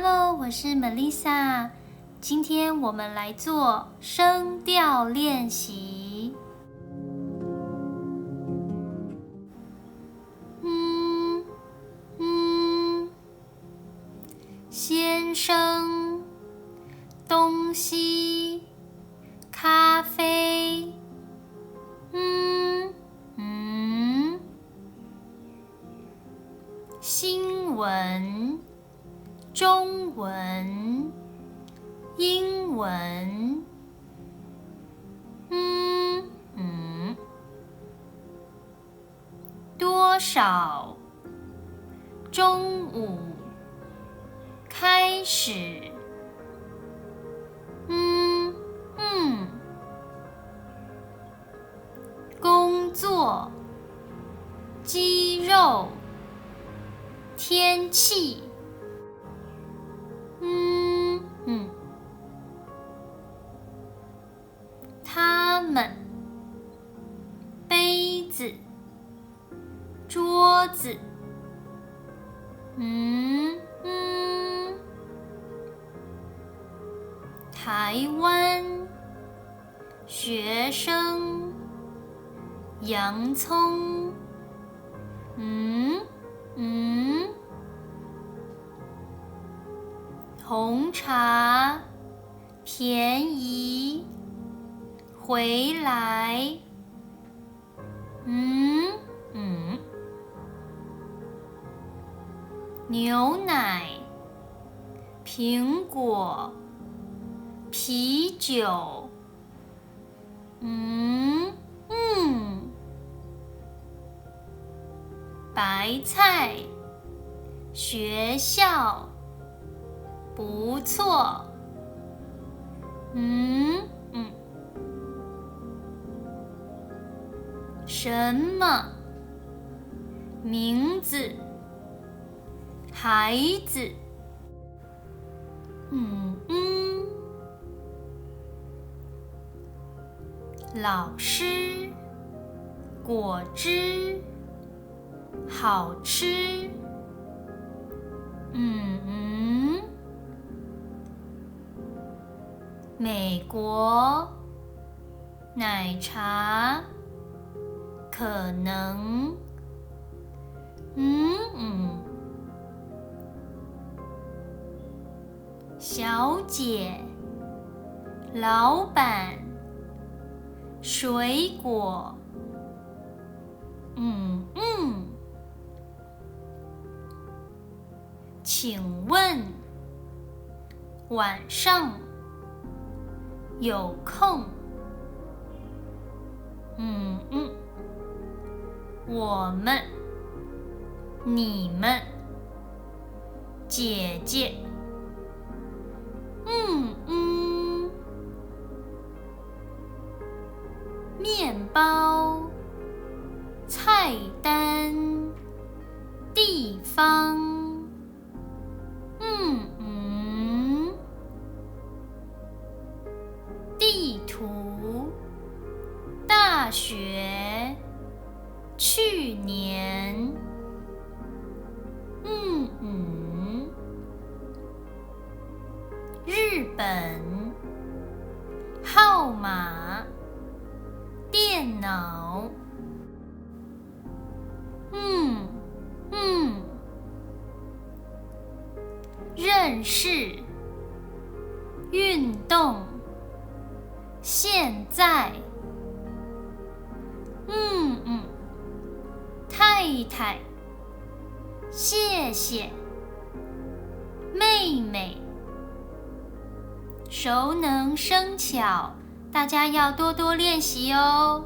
Hello， 我是 Melissa， 今天我们来做声调练习。先生，东西，咖啡，新闻，中文，英文，多少，中午，开始，工作，肌肉，天气，他们，杯子，桌子，台湾，学生，洋葱，红茶，便宜，回来，牛奶，苹果，啤酒，白菜，学校，不错，什么？名字，孩子，老师，果汁，好吃，美国，奶茶，可能，小姐，老板，水果，请问，晚上，有空，我们，你们，姐姐，面包，菜单，地方，地图，大学，去年，日本，号码，电脑，认识，运动，现在，太太，谢谢，妹妹，熟能生巧，大家要多多练习哦。